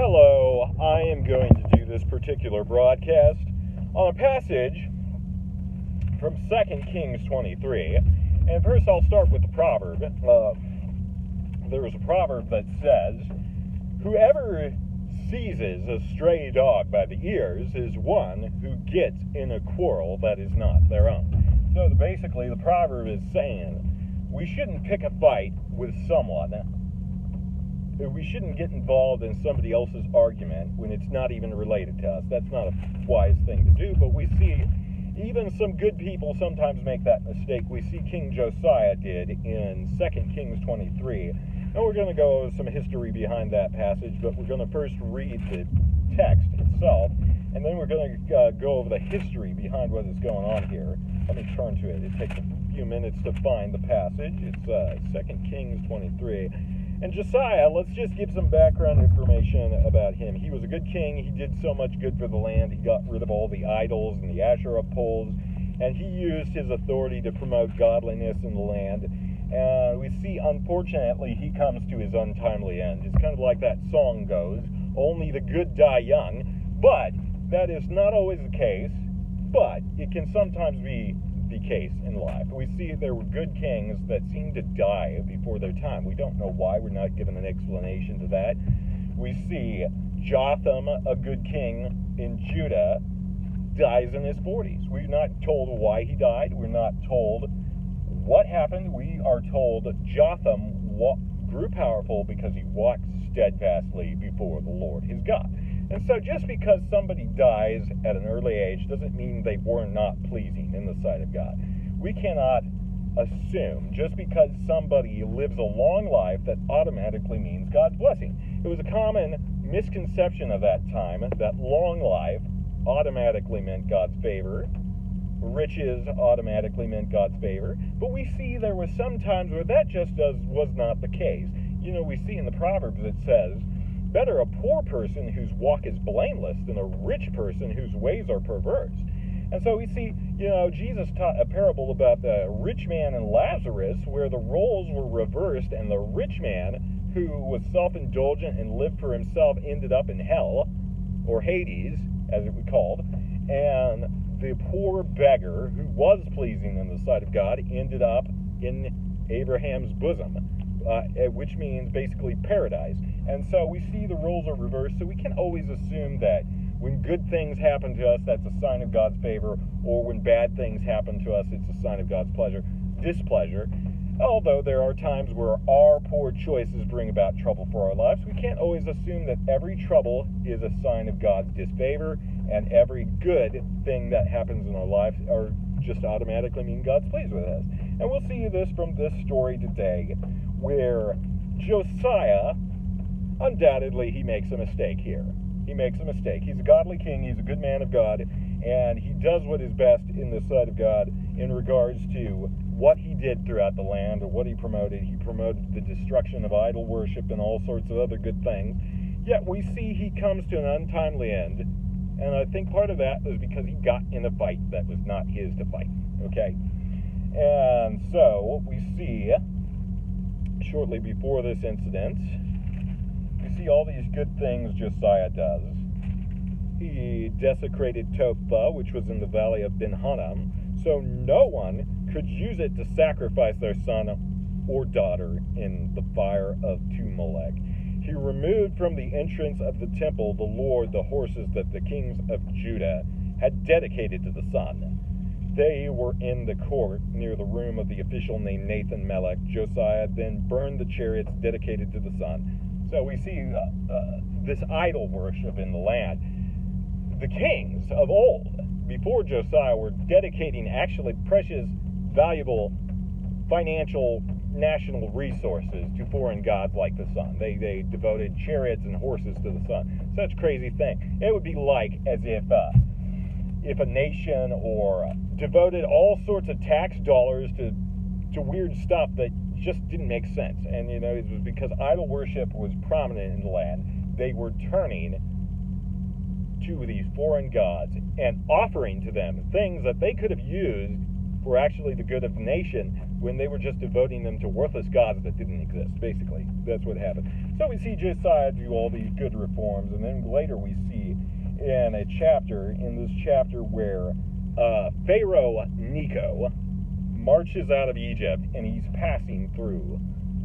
Hello, I am going to do this particular broadcast on a passage from 2 Kings 23. And first I'll start with the proverb. There is a proverb that says, "Whoever seizes a stray dog by the ears is one who gets in a quarrel that is not their own." So basically the proverb is saying we shouldn't pick a fight with someone. We shouldn't get involved in somebody else's argument when it's not even related to us. That's not a wise thing to do, but we see even some good people sometimes make that mistake. We see King Josiah did in 2 Kings 23. And we're going to go over some history behind that passage, but we're going to first read the text itself, and then we're going to go over the history behind what is going on here. Let me turn to it. It takes a few minutes to find the passage. It's 2 Kings 23. And Josiah, let's just give some background information about him. He was a good king. He did so much good for the land. He got rid of all the idols and the Asherah poles, and he used his authority to promote godliness in the land. And we see, unfortunately, he comes to his untimely end. It's kind of like that song goes, "Only the good die young." But that is not always the case, but it can sometimes be the case in life. We see there were good kings that seemed to die before their time. We don't know why. We're not given an explanation to that. We see Jotham, a good king in Judah, dies in his 40s. We're not told why he died. We're not told what happened. We are told Jotham grew powerful because he walked steadfastly before the Lord his God. And so just because somebody dies at an early age doesn't mean they were not pleasing in the sight of God. We cannot assume just because somebody lives a long life that automatically means God's blessing. It was a common misconception of that time that long life automatically meant God's favor. Riches automatically meant God's favor. But we see there was some times where that just was not the case. You know, we see in the Proverbs it says, "Better a poor person whose walk is blameless than a rich person whose ways are perverse." And so we see, Jesus taught a parable about the rich man and Lazarus where the roles were reversed, and the rich man who was self-indulgent and lived for himself ended up in hell, or Hades, as it was called, and the poor beggar who was pleasing in the sight of God ended up in Abraham's bosom, which means basically paradise. And so we see the roles are reversed, so we can always assume that when good things happen to us, that's a sign of God's favor, or when bad things happen to us, it's a sign of God's displeasure. Although there are times where our poor choices bring about trouble for our lives, we can't always assume that every trouble is a sign of God's disfavor, and every good thing that happens in our life are just automatically mean God's pleased with us. And we'll see this from this story today, where Josiah, undoubtedly, he makes a mistake here. He makes a mistake. He's a godly king. He's a good man of God, and he does what is best in the sight of God in regards to what he did throughout the land or what he promoted. He promoted the destruction of idol worship and all sorts of other good things. Yet we see he comes to an untimely end, and I think part of that was because he got in a fight that was not his to fight. Okay? And so we see shortly before this incident, we see all these good things Josiah does. He desecrated Tophah, which was in the valley of Ben-Hinnom, so no one could use it to sacrifice their son or daughter in the fire to Molech. He removed from the entrance of the temple the Lord the horses that the kings of Judah had dedicated to the sun. They were in the court near the room of the official named Nathan-Melech. Josiah then burned the chariots dedicated to the sun. So we see this idol worship in the land. The kings of old, before Josiah, were dedicating actually precious, valuable financial national resources to foreign gods like the sun. They devoted chariots and horses to the sun. Such a crazy thing. It would be like as if a nation or devoted all sorts of tax dollars to weird stuff that just didn't make sense. And it was because idol worship was prominent in the land. They were turning to these foreign gods and offering to them things that they could have used for actually the good of the nation when they were just devoting them to worthless gods that didn't exist. Basically, that's what happened. So we see Josiah do all these good reforms, and then later we see in this chapter where Pharaoh Necho marches out of Egypt, and he's passing through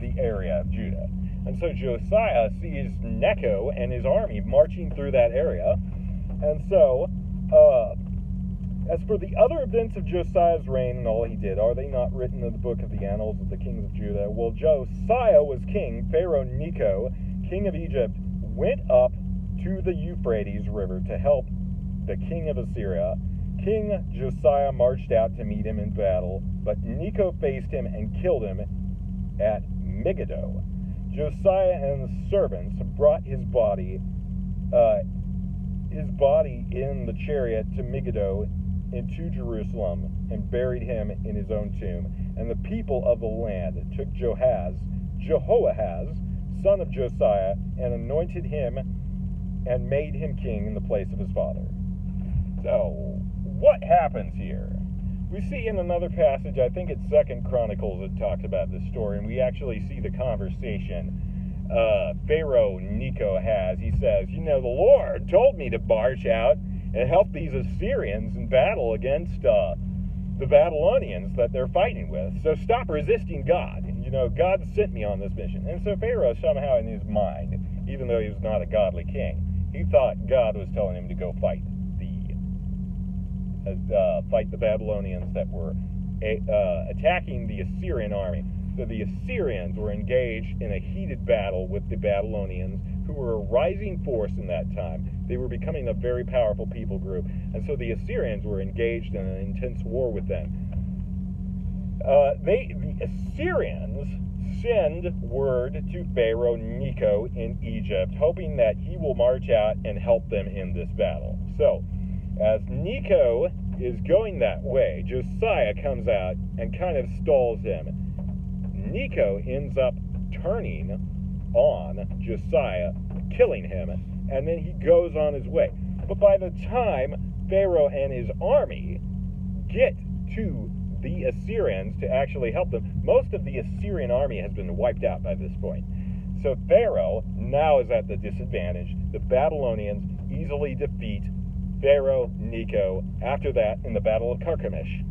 the area of Judah. And so Josiah sees Necho and his army marching through that area. And so, as for the other events of Josiah's reign and all he did, are they not written in the book of the annals of the kings of Judah? Well, Josiah was king. Pharaoh Necho, king of Egypt, went up to the Euphrates River to help the king of Assyria. King Josiah marched out to meet him in battle, but Necho faced him and killed him at Megiddo. Josiah and the servants brought his body in the chariot to Megiddo into Jerusalem and buried him in his own tomb. And the people of the land took Jehoahaz, son of Josiah, and anointed him and made him king in the place of his father. So, what happens here? We see in another passage, I think it's 2 Chronicles, that talks about this story, and we actually see the conversation Pharaoh Necho has. He says, the Lord told me to march out and help these Assyrians in battle against the Babylonians that they're fighting with. So stop resisting God. God sent me on this mission. And so Pharaoh somehow in his mind, even though he was not a godly king, he thought God was telling him to go fight the Babylonians that were attacking the Assyrian army. So the Assyrians were engaged in a heated battle with the Babylonians, who were a rising force in that time. They were becoming a very powerful people group, and so the Assyrians were engaged in an intense war with them. The Assyrians send word to Pharaoh Necho in Egypt, hoping that he will march out and help them in this battle. So, as Necho is going that way, Josiah comes out and kind of stalls him. Necho ends up turning on Josiah, killing him, and then he goes on his way. But by the time Pharaoh and his army get to the Assyrians to actually help them, most of the Assyrian army has been wiped out by this point. So Pharaoh now is at the disadvantage. The Babylonians easily defeat Pharaoh Necho after that in the Battle of Carchemish.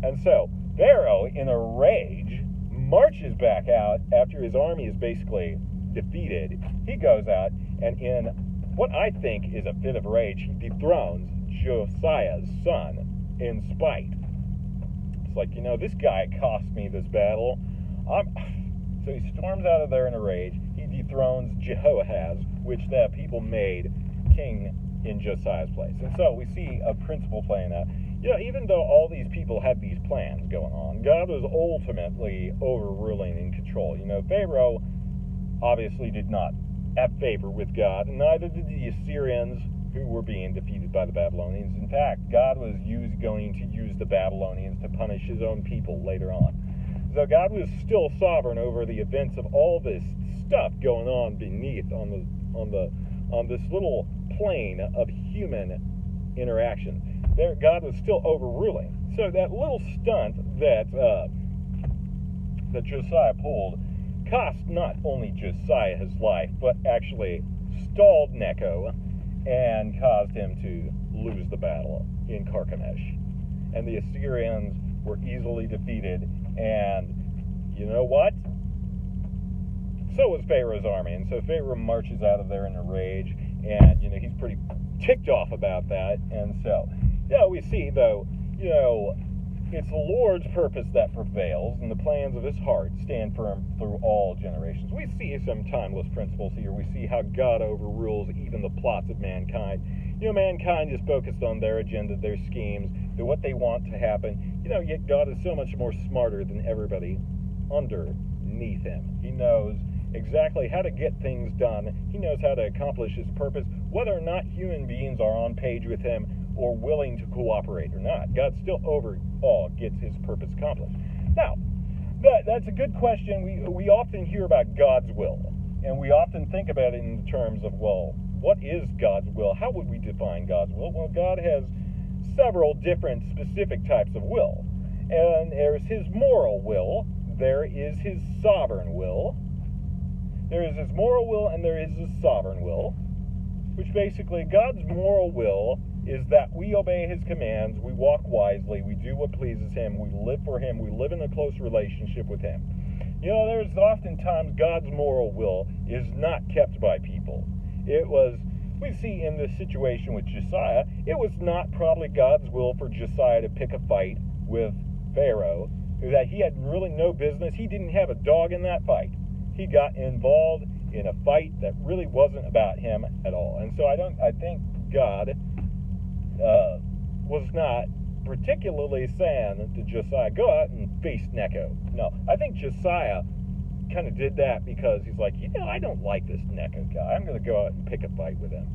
And so Pharaoh, in a rage, marches back out after his army is basically defeated. He goes out, and in what I think is a fit of rage, he dethrones Josiah's son in spite. It's like, this guy cost me this battle. So he storms out of there in a rage. He dethrones Jehoahaz, which the people made king in Josiah's place. And so we see a principle playing out. Even though all these people had these plans going on, God was ultimately overruling and control. Pharaoh obviously did not have favor with God, and neither did the Assyrians, who were being defeated by the Babylonians. In fact, God was going to use the Babylonians to punish his own people later on. So God was still sovereign over the events of all this stuff going on beneath on this little plane of human interaction. There, God was still overruling. So that little stunt that Josiah pulled cost not only Josiah his life, but actually stalled Necho and caused him to lose the battle in Carchemish. And the Assyrians were easily defeated, and you know what? So was Pharaoh's army. And so Pharaoh marches out of there in a rage, and he's pretty ticked off about that. And so we see, though, it's the Lord's purpose that prevails, and the plans of his heart stand firm through all generations. We see some timeless principles here. We see how God overrules even the plots of mankind. Mankind is focused on their agenda, their schemes, what they want to happen. Yet God is so much more smarter than everybody underneath him. He knows exactly how to get things done. He knows how to accomplish his purpose, whether or not human beings are on page with him or willing to cooperate or not. God still overall gets his purpose accomplished. Now, that's a good question. We often hear about God's will, and we often think about it in terms of, well, what is God's will? How would we define God's will? Well, God has several different specific types of will. And there's his moral will. There is his sovereign will. There is his moral will and there is his sovereign will. Which basically, God's moral will is that we obey his commands, we walk wisely, we do what pleases him, we live for him, we live in a close relationship with him. You know, there's oftentimes God's moral will is not kept by people. We see in this situation with Josiah, it was not probably God's will for Josiah to pick a fight with Pharaoh, that he had really no business. He didn't have a dog in that fight. He got involved in a fight that really wasn't about him at all. And so I think God was not particularly saying to Josiah, go out and face Necho. No, I think Josiah kind of did that because he's like, I don't like this Necho guy. I'm going to go out and pick a fight with him.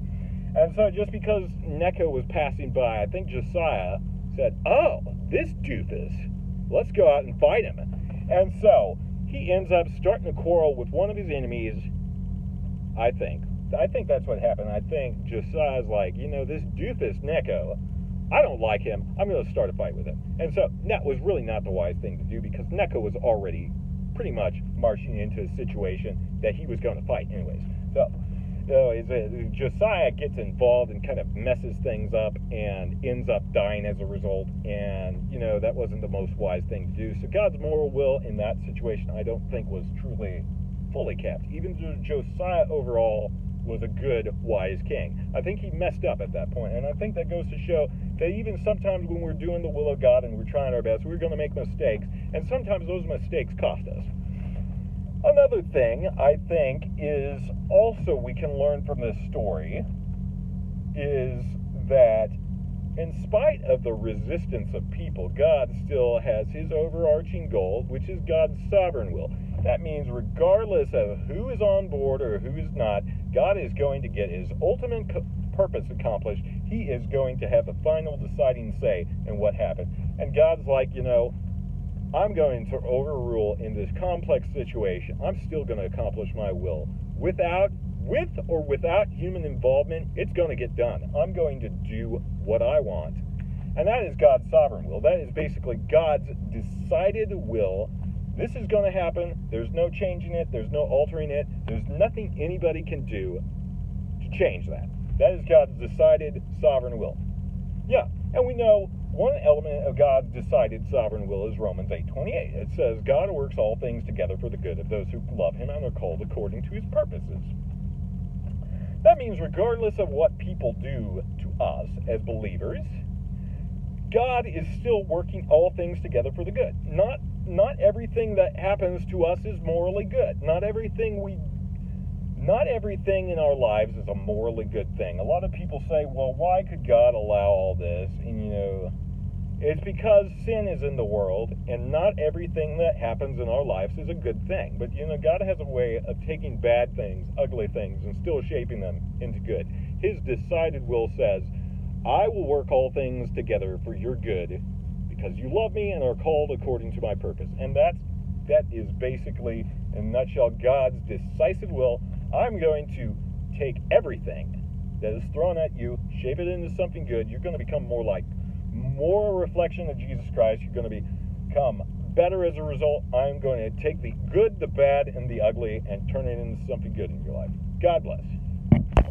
And so just because Necho was passing by, I think Josiah said, oh, this doofus, let's go out and fight him. And so he ends up starting a quarrel with one of his enemies, I think that's what happened. I think Josiah's like, this doofus Necho, I don't like him. I'm going to start a fight with him. And so that was really not the wise thing to do because Necho was already pretty much marching into a situation that he was going to fight anyways. So Josiah gets involved and kind of messes things up and ends up dying as a result. And, that wasn't the most wise thing to do. So God's moral will in that situation, I don't think was truly fully kept. Even though Josiah overall was a good, wise king, I think he messed up at that point. And I think that goes to show that even sometimes when we're doing the will of God and we're trying our best, we're going to make mistakes. And sometimes those mistakes cost us. Another thing I think is also we can learn from this story is that in spite of the resistance of people, God still has his overarching goal, which is God's sovereign will. That means regardless of who is on board or who is not, God is going to get his ultimate purpose accomplished. He is going to have the final deciding say in what happened. And God's like, I'm going to overrule in this complex situation. I'm still going to accomplish my will. With or without human involvement, it's going to get done. I'm going to do what I want. And that is God's sovereign will. That is basically God's decided will. This is going to happen. There's no changing it. There's no altering it. There's nothing anybody can do to change that. That is God's decided sovereign will. Yeah, and we know one element of God's decided sovereign will is Romans 8:28. It says, God works all things together for the good of those who love him and are called according to his purposes. That means regardless of what people do to us as believers, God is still working all things together for the good. Not everything that happens to us is morally good. Not everything in our lives is a morally good thing. A lot of people say, well, why could God allow all this? And it's because sin is in the world, and not everything that happens in our lives is a good thing. But God has a way of taking bad things, ugly things, and still shaping them into good. His decided will says, I will work all things together for your good because you love me and are called according to my purpose. And that is basically, in a nutshell, God's decisive will. I'm going to take everything that is thrown at you, shape it into something good. You're going to become more a reflection of Jesus Christ. You're going to become better as a result. I'm going to take the good, the bad, and the ugly and turn it into something good in your life. God bless.